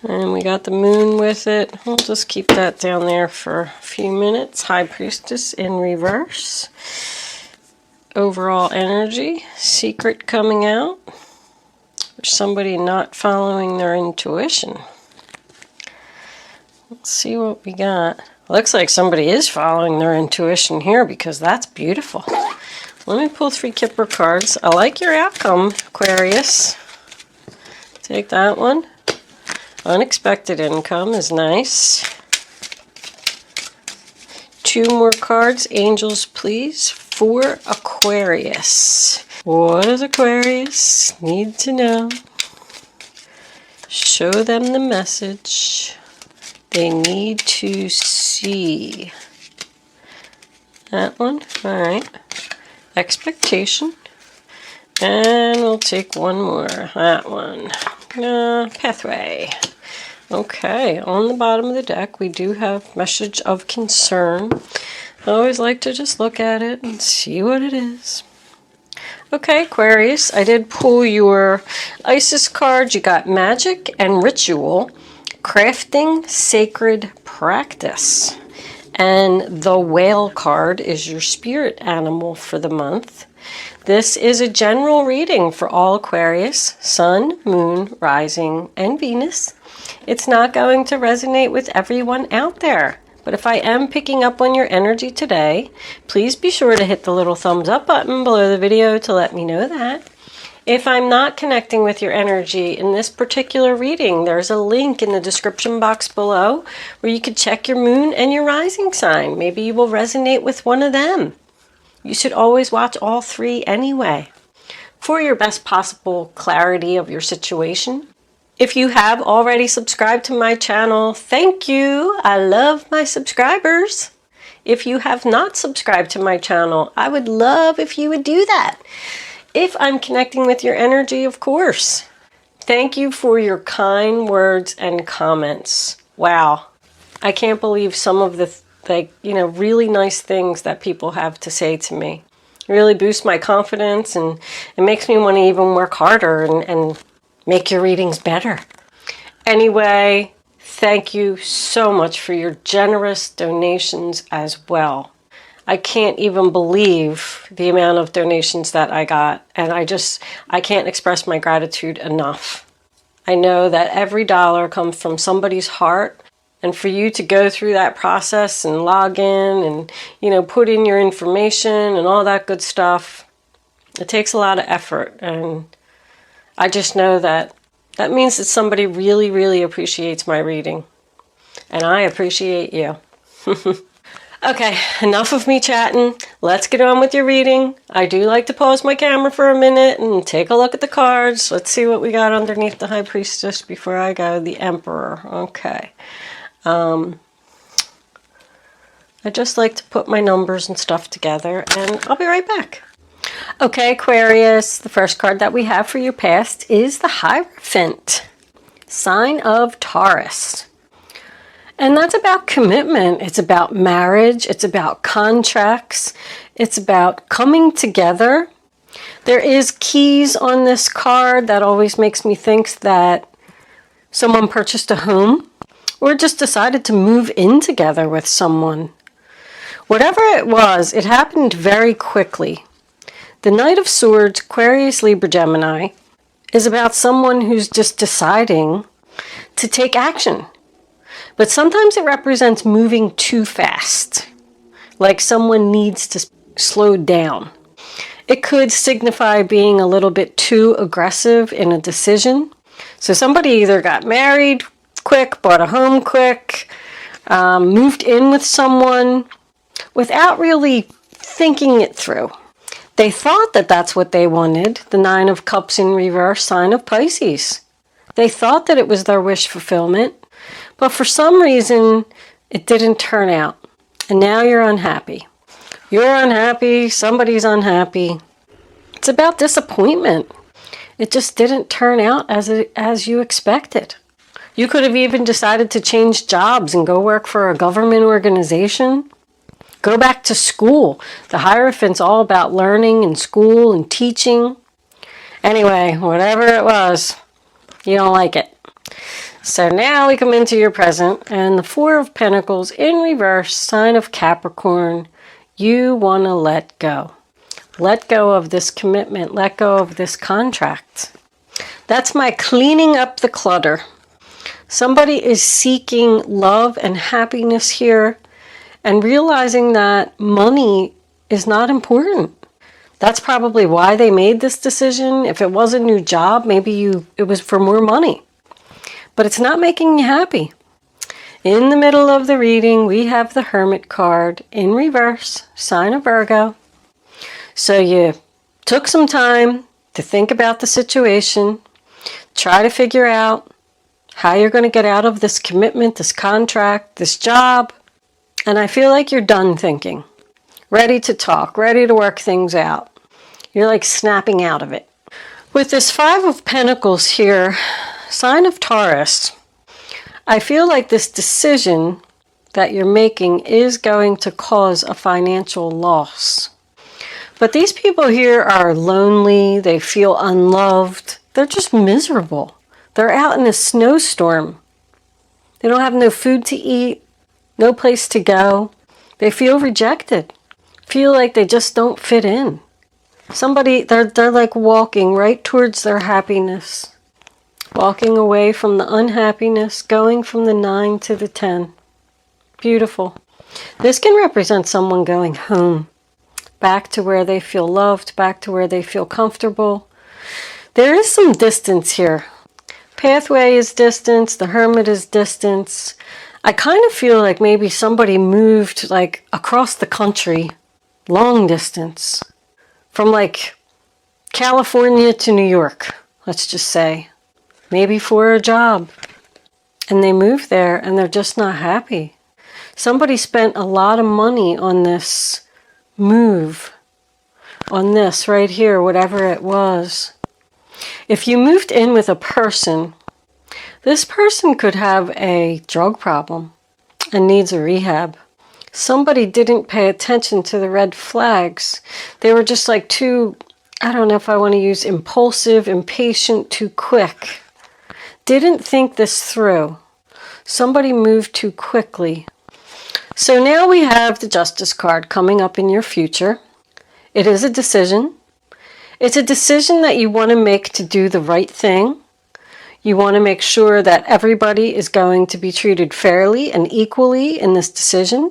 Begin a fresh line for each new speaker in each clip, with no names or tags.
And we got the moon with it. We'll just keep that down there for a few minutes. High Priestess in reverse. Overall energy. Secret coming out. There's somebody not following their intuition. Let's see what we got. Looks like somebody is following their intuition here because that's beautiful. Let me pull 3 Kipper cards. I like your outcome, Aquarius. Take that one. Unexpected income is nice. 2 more cards. Angels, please. For Aquarius. What does Aquarius need to know? Show them the message they need to see. That one. All right. Expectation. And we'll take one more. That one. Pathway. Okay, on the bottom of the deck, we do have message of concern. I always like to just look at it and see what it is. Okay, Aquarius, I did pull your Isis card. You got magic and ritual, crafting, sacred practice. And the whale card is your spirit animal for the month. This is a general reading for all Aquarius, Sun, Moon, Rising, and Venus. It's not going to resonate with everyone out there. But if I am picking up on your energy today, please be sure to hit the little thumbs up button below the video to let me know that. If I'm not connecting with your energy in this particular reading, there's a link in the description box below where you can check your moon and your rising sign. Maybe you will resonate with one of them. You should always watch all 3 anyway for your best possible clarity of your situation. If you have already subscribed to my channel, thank you. I love my subscribers. If you have not subscribed to my channel, I would love if you would do that. If I'm connecting with your energy, of course. Thank you for your kind words and comments. Wow. I can't believe some of the really nice things that people have to say to me. It really boosts my confidence and it makes me want to even work harder and make your readings better. Anyway, thank you so much for your generous donations as well. I can't even believe the amount of donations that I got, and I can't express my gratitude enough. I know that every dollar comes from somebody's heart, and for you to go through that process and log in and, put in your information and all that good stuff, it takes a lot of effort, and I just know that means that somebody really, really appreciates my reading. And I appreciate you. Okay, enough of me chatting. Let's get on with your reading. I do like to pause my camera for a minute and take a look at the cards. Let's see what we got underneath the High Priestess before I go. The Emperor. Okay. I just like to put my numbers and stuff together, and I'll be right back. Okay, Aquarius, the first card that we have for your past is the Hierophant, sign of Taurus. And that's about commitment. It's about marriage. It's about contracts. It's about coming together. There is keys on this card. That always makes me think that someone purchased a home or just decided to move in together with someone. Whatever it was, it happened very quickly. The Knight of Swords, Aquarius, Libra, Gemini, is about someone who's just deciding to take action. But sometimes it represents moving too fast, like someone needs to slow down. It could signify being a little bit too aggressive in a decision. So somebody either got married quick, bought a home quick, moved in with someone without really thinking it through. They thought that that's what they wanted, the 9 of Cups in reverse, sign of Pisces. They thought that it was their wish fulfillment, but for some reason, it didn't turn out. And now you're unhappy. You're unhappy, somebody's unhappy. It's about disappointment. It just didn't turn out as you expected. You could have even decided to change jobs and go work for a government organization. Go back to school. The Hierophant's all about learning and school and teaching. Anyway, whatever it was, you don't like it. So now we come into your present, and the Four of Pentacles in reverse, sign of Capricorn. You want to let go. Let go of this commitment. Let go of this contract. That's my cleaning up the clutter. Somebody is seeking love and happiness here and realizing that money is not important. That's probably why they made this decision. If it was a new job, maybe it was for more money. But it's not making you happy. In the middle of the reading, we have the Hermit card in reverse, sign of Virgo. So you took some time to think about the situation, try to figure out how you're going to get out of this commitment, this contract, this job. And I feel like you're done thinking, ready to talk, ready to work things out. You're like snapping out of it. With this Five of Pentacles here, sign of Taurus, I feel like this decision that you're making is going to cause a financial loss. But these people here are lonely, they feel unloved, they're just miserable. They're out in a snowstorm. They don't have no food to eat, no place to go. They feel rejected, feel like they just don't fit in. They're like walking right towards their happiness. Walking away from the unhappiness, going from the 9 to the 10. Beautiful. This can represent someone going home, back to where they feel loved, back to where they feel comfortable. There is some distance here. Pathway is distance, the Hermit is distance. I kind of feel like maybe somebody moved like across the country, long distance, from like California to New York, let's just say. Maybe for a job. And they move there and they're just not happy. Somebody spent a lot of money on this move. On this right here, whatever it was. If you moved in with a person, this person could have a drug problem and needs a rehab. Somebody didn't pay attention to the red flags. They were just like too, I don't know if I want to use impulsive, impatient, too quick. Didn't think this through. Somebody moved too quickly. So now we have the Justice card coming up in your future. It is a decision. It's a decision that you want to make to do the right thing. You want to make sure that everybody is going to be treated fairly and equally in this decision.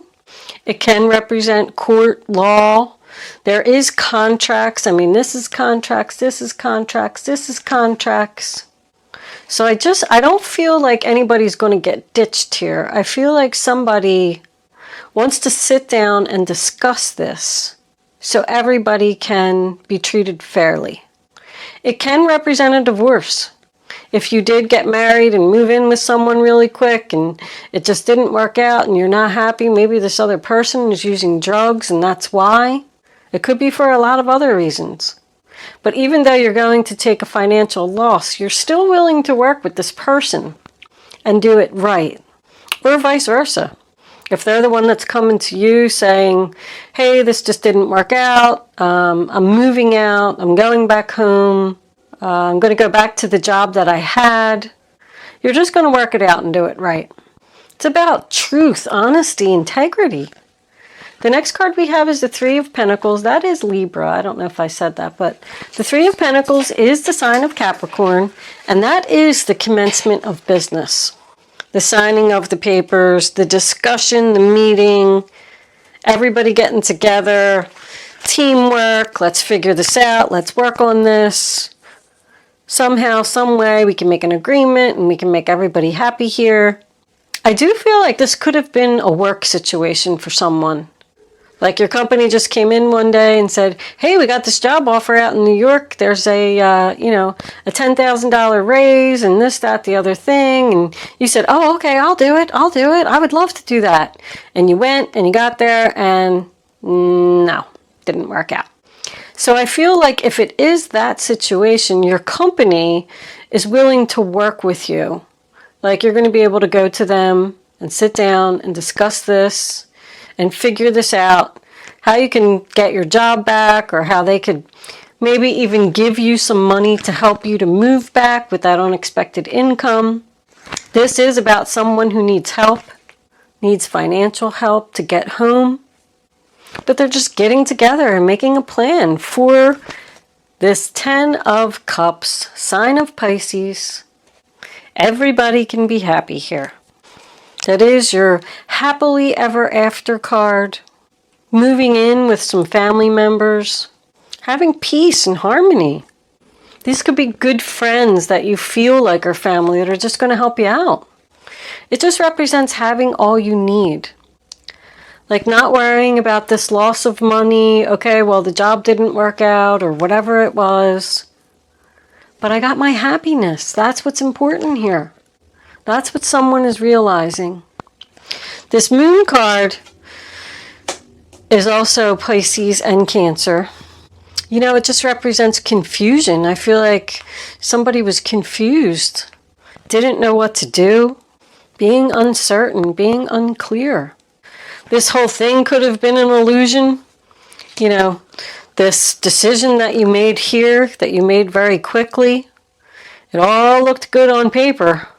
It can represent court, law. There is contracts. I mean, this is contracts, this is contracts, this is contracts. So I don't feel like anybody's going to get ditched here. I feel like somebody wants to sit down and discuss this so everybody can be treated fairly. It can represent a divorce. If you did get married and move in with someone really quick and it just didn't work out and you're not happy, maybe this other person is using drugs and that's why. It could be for a lot of other reasons. But even though you're going to take a financial loss, you're still willing to work with this person and do it right. Or vice versa. If they're the one that's coming to you saying, hey, this just didn't work out, I'm moving out, I'm going back home, I'm going to go back to the job that I had, you're just going to work it out and do it right. It's about truth, honesty, integrity. The next card we have is the Three of Pentacles. That is Libra. I don't know if I said that, but the Three of Pentacles is the sign of Capricorn, and that is the commencement of business. The signing of the papers, the discussion, the meeting, everybody getting together, teamwork, let's figure this out, let's work on this. Somehow, some way, we can make an agreement and we can make everybody happy here. I do feel like this could have been a work situation for someone. Like your company just came in one day and said, hey, we got this job offer out in New York. There's a $10,000 raise and this, that, the other thing. And you said, oh, okay, I'll do it. I would love to do that. And you went and you got there and no, didn't work out. So I feel like if it is that situation, your company is willing to work with you. Like you're going to be able to go to them and sit down and discuss this and figure this out, how you can get your job back or how they could maybe even give you some money to help you to move back with that unexpected income. This is about someone who needs help, needs financial help to get home, but they're just getting together and making a plan for this 10 of Cups, sign of Pisces. Everybody can be happy here. That is your happily ever after card. Moving in with some family members. Having peace and harmony. These could be good friends that you feel like are family that are just going to help you out. It just represents having all you need. Like not worrying about this loss of money. Okay, well, the job didn't work out or whatever it was. But I got my happiness. That's what's important here. That's what someone is realizing. This Moon card is also Pisces and Cancer. You know, it just represents confusion. I feel like somebody was confused, didn't know what to do, being uncertain, being unclear. This whole thing could have been an illusion. You know, this decision that you made here, that you made very quickly, it all looked good on paper.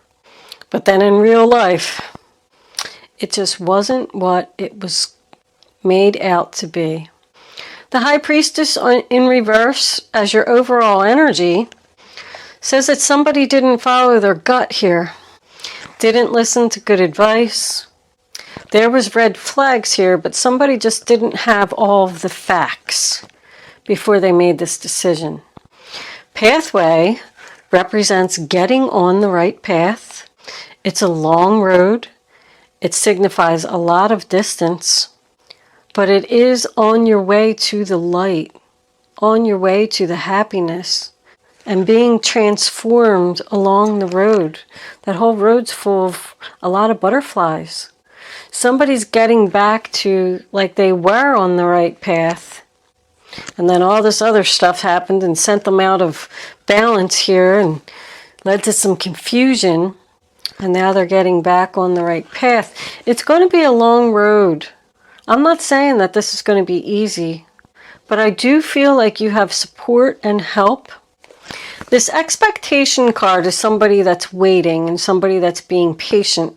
But then in real life, it just wasn't what it was made out to be. The High Priestess in reverse as your overall energy says that somebody didn't follow their gut here, didn't listen to good advice. There was red flags here, but somebody just didn't have all of the facts before they made this decision. Pathway represents getting on the right path. It's a long road. It signifies a lot of distance. But it is on your way to the light, on your way to the happiness, and being transformed along the road. That whole road's full of a lot of butterflies. Somebody's getting back to like they were on the right path. And then all this other stuff happened and sent them out of balance here and led to some confusion. And now they're getting back on the right path. It's going to be a long road. I'm not saying that this is going to be easy, but I do feel like you have support and help. This expectation card is somebody that's waiting and somebody that's being patient.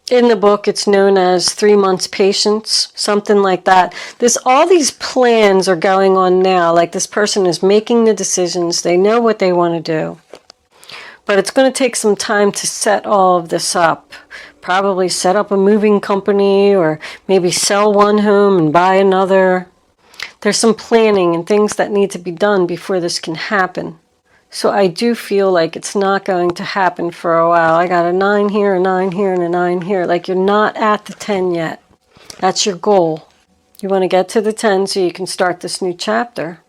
In the book, it's known as 3 months patience, something like that. All these plans are going on now, like this person is making the decisions. They know what they want to do. But it's going to take some time to set all of this up. Probably set up a moving company or maybe sell one home and buy another. There's some planning and things that need to be done before this can happen. So I do feel like it's not going to happen for a while. I got a 9 here, a 9 here, and a 9 here. Like you're not at the 10 yet. That's your goal. You want to get to the 10 so you can start this new chapter.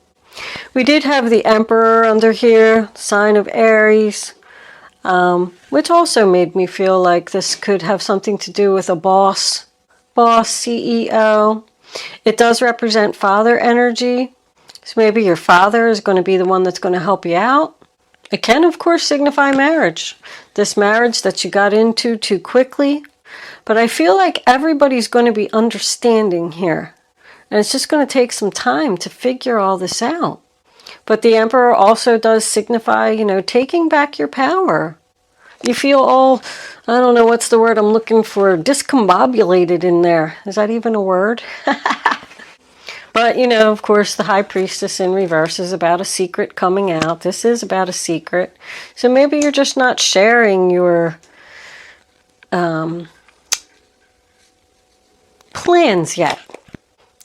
We did have the Emperor under here, sign of Aries. Which also made me feel like this could have something to do with a boss, CEO. It does represent father energy. So maybe your father is going to be the one that's going to help you out. It can, of course, signify marriage. This marriage that you got into too quickly. But I feel like everybody's going to be understanding here. And it's just going to take some time to figure all this out. But the Emperor also does signify, you know, taking back your power. You feel all, I don't know what's the word I'm looking for, discombobulated in there. Is that even a word? But, you know, of course, the High Priestess in reverse is about a secret coming out. This is about a secret. So maybe you're just not sharing your plans yet.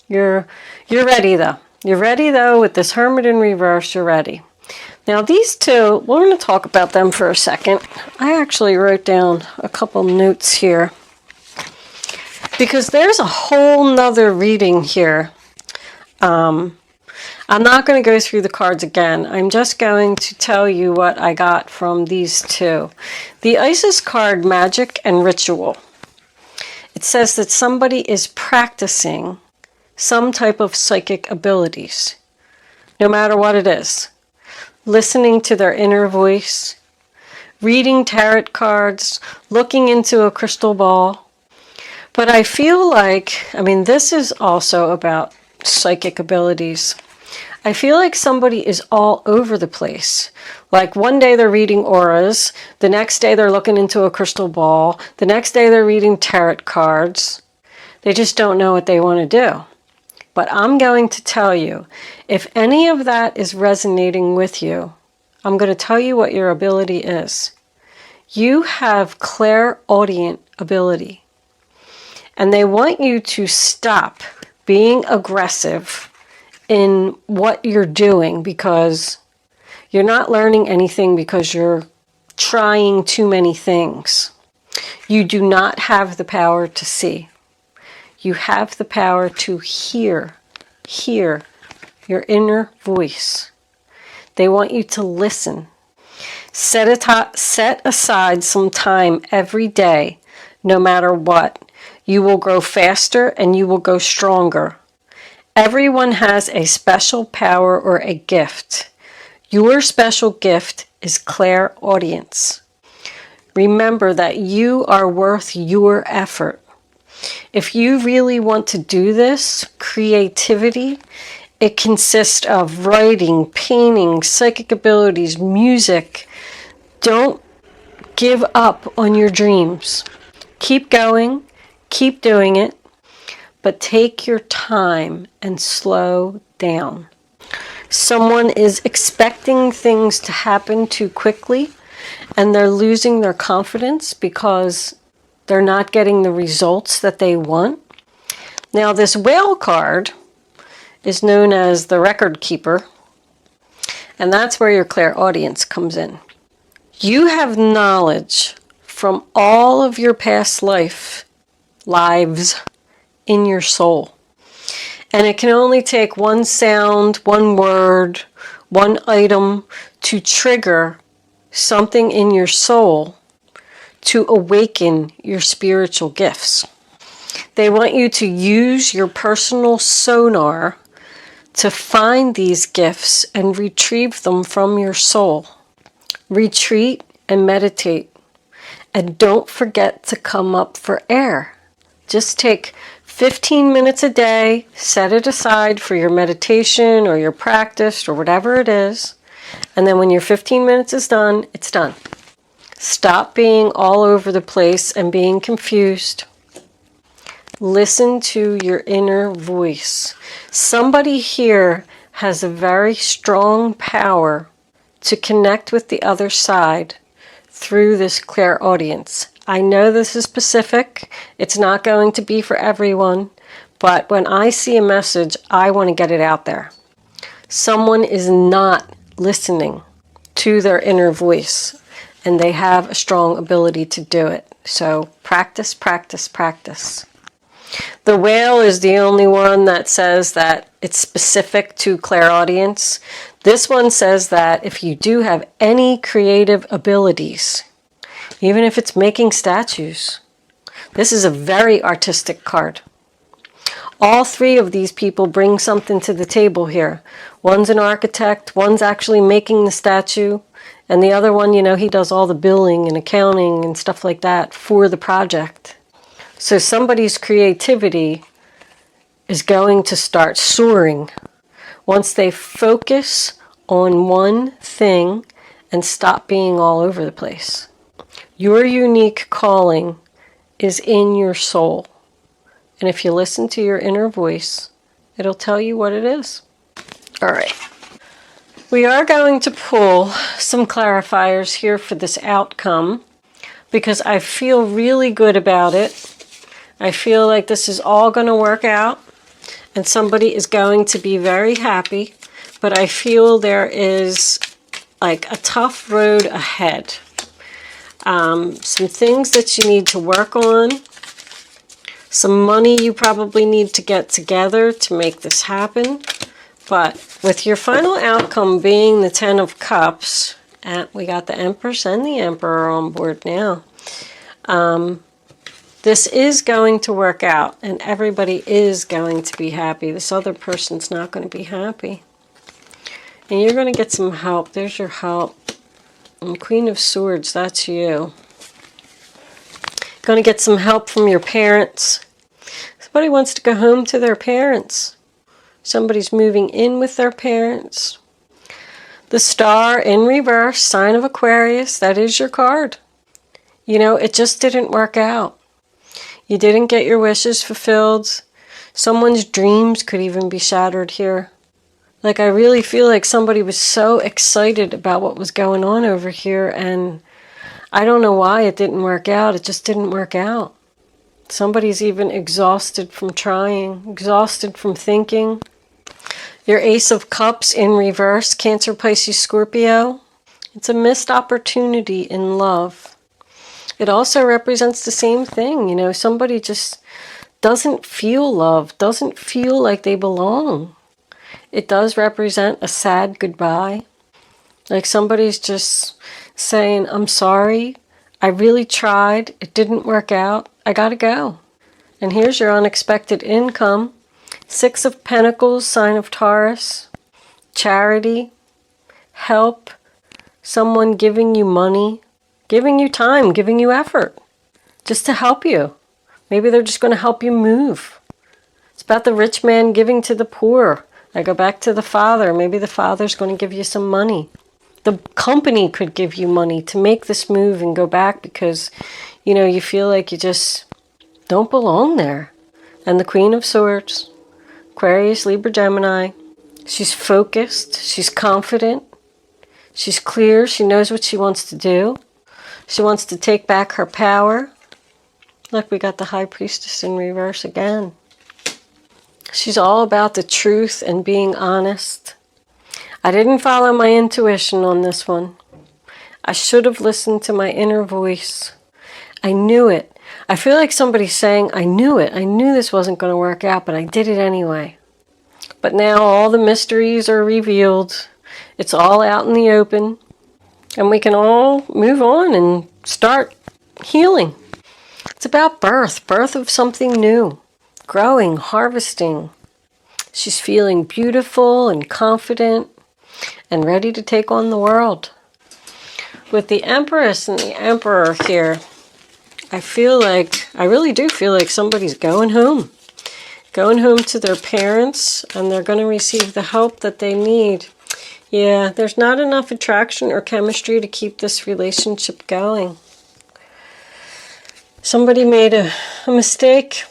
You're ready, though. You're ready, though, with this Hermit in reverse, you're ready. Now, these two, we're going to talk about them for a second. I actually wrote down a couple notes here. Because there's a whole nother reading here. I'm not going to go through the cards again. I'm just going to tell you what I got from these two. The Isis card, Magic and Ritual. It says that somebody is practicing some type of psychic abilities, no matter what it is. Listening to their inner voice, reading tarot cards, looking into a crystal ball. But I feel like, I mean, this is also about psychic abilities. I feel like somebody is all over the place. Like one day they're reading auras, the next day they're looking into a crystal ball, the next day they're reading tarot cards. They just don't know what they want to do. But I'm going to tell you, if any of that is resonating with you, I'm going to tell you what your ability is. You have clairaudient ability. And they want you to stop being aggressive in what you're doing, because you're not learning anything because you're trying too many things. You do not have the power to see. You have the power to hear your inner voice. They want you to listen. Set aside some time every day, no matter what. You will grow faster and you will go stronger. Everyone has a special power or a gift. Your special gift is clairaudience. Remember that you are worth your effort. If you really want to do this, creativity, it consists of writing, painting, psychic abilities, music. Don't give up on your dreams. Keep going, keep doing it, but take your time and slow down. Someone is expecting things to happen too quickly, and they're losing their confidence because they're not getting the results that they want. Now, this whale card is known as the record keeper, and that's where your clairaudience comes in. You have knowledge from all of your past lives in your soul. And it can only take one sound, one word, one item to trigger something in your soul to awaken your spiritual gifts. They want you to use your personal sonar to find these gifts and retrieve them from your soul. Retreat and meditate. And don't forget to come up for air. Just take 15 minutes a day, set it aside for your meditation or your practice or whatever it is. And then when your 15 minutes is done, it's done. Stop being all over the place and being confused. Listen to your inner voice. Somebody here has a very strong power to connect with the other side through this clairaudience. I know this is specific. It's not going to be for everyone, but when I see a message, I want to get it out there. Someone is not listening to their inner voice, and they have a strong ability to do it. So practice, practice, practice. The whale is the only one that says that it's specific to clairaudience. This one says that if you do have any creative abilities, even if it's making statues, this is a very artistic card. All three of these people bring something to the table here. One's an architect, one's actually making the statue, and the other one, he does all the billing and accounting and stuff like that for the project. So somebody's creativity is going to start soaring once they focus on one thing and stop being all over the place. Your unique calling is in your soul. And if you listen to your inner voice, it'll tell you what it is. All right. We are going to pull some clarifiers here for this outcome because I feel really good about it. I feel like this is all going to work out and somebody is going to be very happy, but I feel there is like a tough road ahead. Some things that you need to work on, some money you probably need to get together to make this happen. But with your final outcome being the 10 of Cups, and we got the Empress and the Emperor on board now, this is going to work out and everybody is going to be happy. This other person's not going to be happy. And you're going to get some help. There's your help. And Queen of Swords, that's you. Going to get some help from your parents. Somebody wants to go home to their parents. Somebody's moving in with their parents. The Star in reverse, sign of Aquarius, that is your card. You know, it just didn't work out. You didn't get your wishes fulfilled. Someone's dreams could even be shattered here. Like, I really feel like somebody was so excited about what was going on over here, and I don't know why it didn't work out. It just didn't work out. Somebody's even exhausted from trying, exhausted from thinking. Your Ace of Cups in reverse, Cancer, Pisces, Scorpio. It's a missed opportunity in love. It also represents the same thing. You know, somebody just doesn't feel love, doesn't feel like they belong. It does represent a sad goodbye. Like somebody's just saying, I'm sorry, I really tried, it didn't work out, I gotta go. And here's your unexpected income. Six of Pentacles, sign of Taurus, charity, help, someone giving you money, giving you time, giving you effort, just to help you. Maybe they're just going to help you move. It's about the rich man giving to the poor. I go back to the father. Maybe the father's going to give you some money. The company could give you money to make this move and go back because, you know, you feel like you just don't belong there. And the Queen of Swords, Aquarius, Libra, Gemini. She's focused. She's confident. She's clear. She knows what she wants to do. She wants to take back her power. Look, we got the High Priestess in reverse again. She's all about the truth and being honest. I didn't follow my intuition on this one. I should have listened to my inner voice. I knew it. I feel like somebody's saying, I knew it. I knew this wasn't going to work out, but I did it anyway. But now all the mysteries are revealed. It's all out in the open. And we can all move on and start healing. It's about birth of something new. Growing, harvesting. She's feeling beautiful and confident and ready to take on the world. With the Empress and the Emperor here, I really do feel like somebody's going home. Going home to their parents, and they're going to receive the help that they need. Yeah, there's not enough attraction or chemistry to keep this relationship going. Somebody made a mistake.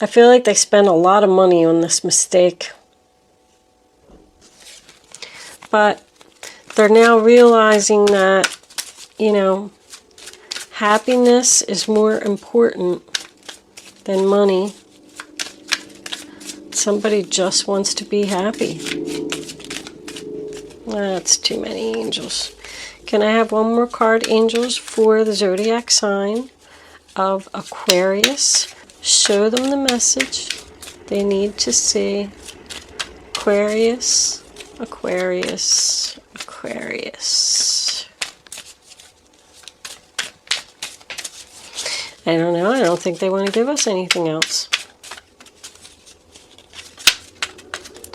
I feel like they spent a lot of money on this mistake. But they're now realizing that, you know, happiness is more important than money. Somebody just wants to be happy. That's too many angels. Can I have one more card, angels, for the zodiac sign of Aquarius? Show them the message they need to see. Aquarius, Aquarius, Aquarius. I don't know. I don't think they want to give us anything else.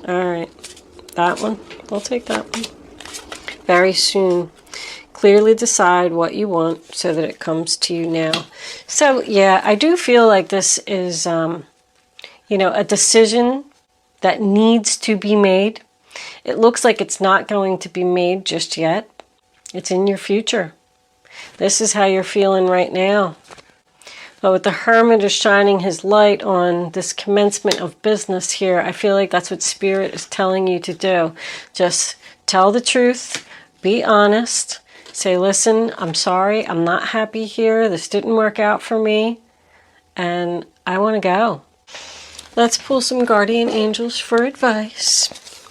All right. That one. I'll take that one. Very soon. Clearly decide what you want so that it comes to you now. So, yeah, I do feel like this is, you know, a decision that needs to be made. It looks like it's not going to be made just yet. It's in your future. This is how you're feeling right now. But with the Hermit is shining his light on this commencement of business here, I feel like that's what Spirit is telling you to do. Just tell the truth, be honest, say, listen, I'm sorry, I'm not happy here, this didn't work out for me, and I want to go. Let's pull some guardian angels for advice.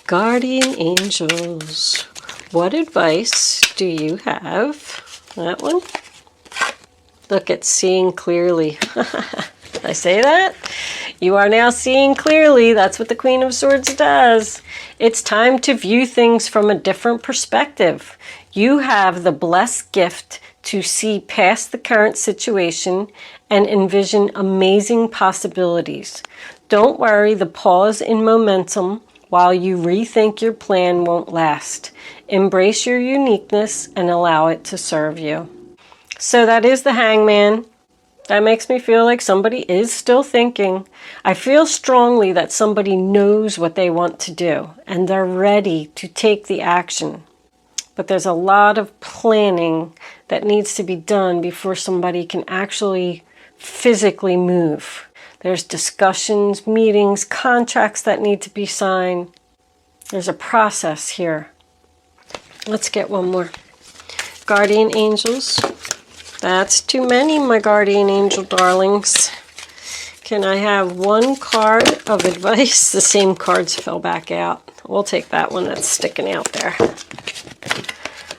Guardian angels, what advice do you have? That one. Look at seeing clearly. Did I say that? You are now seeing clearly. That's what the Queen of Swords does. It's time to view things from a different perspective. You have the blessed gift to see past the current situation and envision amazing possibilities. Don't worry, the pause in momentum while you rethink your plan won't last. Embrace your uniqueness and allow it to serve you. So that is the Hangman. That makes me feel like somebody is still thinking. I feel strongly that somebody knows what they want to do and they're ready to take the action. But there's a lot of planning that needs to be done before somebody can actually physically move. There's discussions, meetings, contracts that need to be signed. There's a process here. Let's get one more. Guardian angels. That's too many, my guardian angel darlings. Can I have one card of advice? The same cards fell back out. We'll take that one that's sticking out there.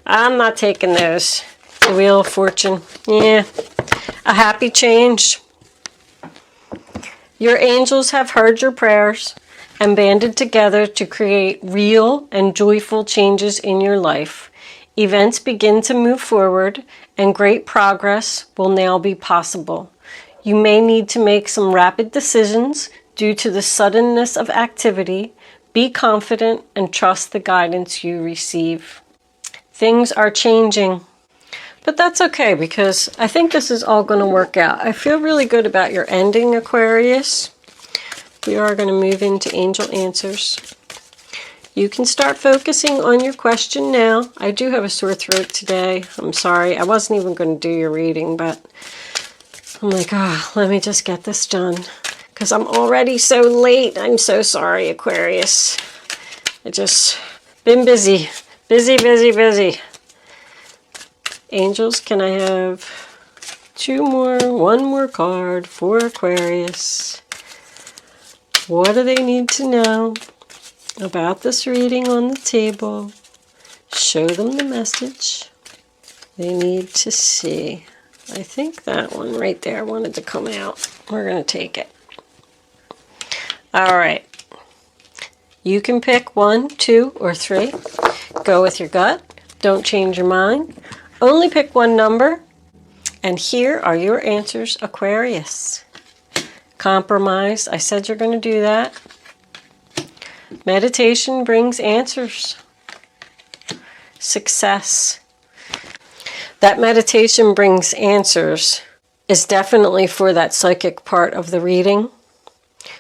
I'm not taking those. The Wheel of Fortune. Yeah. A happy change. Your angels have heard your prayers and banded together to create real and joyful changes in your life. Events begin to move forward and great progress will now be possible. You may need to make some rapid decisions due to the suddenness of activity. Be confident and trust the guidance you receive. Things are changing, but that's okay because I think this is all going to work out. I feel really good about your ending, Aquarius. We are going to move into angel answers. You can start focusing on your question now. I do have a sore throat today. I'm sorry. I wasn't even going to do your reading, but I'm like, let me just get this done because I'm already so late. I'm so sorry, Aquarius. I just been busy. Busy. Angels, can I have one more card for Aquarius? What do they need to know about this reading on the table? Show them the message they need to see. I think that one right there wanted to come out. We're going to take it. All right. You can pick 1, 2, or 3. Go with your gut. Don't change your mind. Only pick one number. And here are your answers, Aquarius. Compromise. I said you're going to do that. Meditation brings answers. Success. That meditation brings answers is definitely for that psychic part of the reading.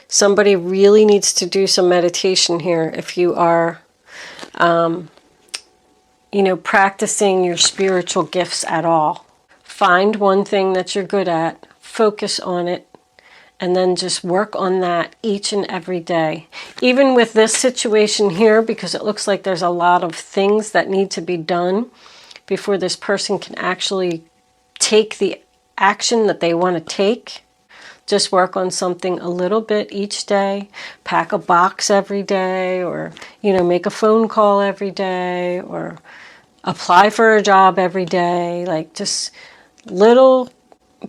Somebody really needs to do some meditation here if you are, practicing your spiritual gifts at all. Find one thing that you're good at, focus on it, and then just work on that each and every day. Even with this situation here, because it looks like there's a lot of things that need to be done before this person can actually take the action that they want to take. Just work on something a little bit each day. Pack a box every day, or, make a phone call every day, or apply for a job every day. Like just little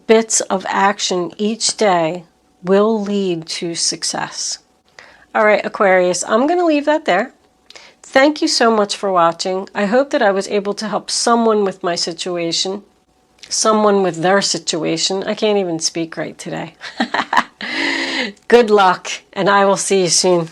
bits of action each day will lead to success. All right, Aquarius, I'm going to leave that there. Thank you so much for watching. I hope that I was able to help someone with my situation, someone with their situation. I can't even speak right today. Good luck, and I will see you soon.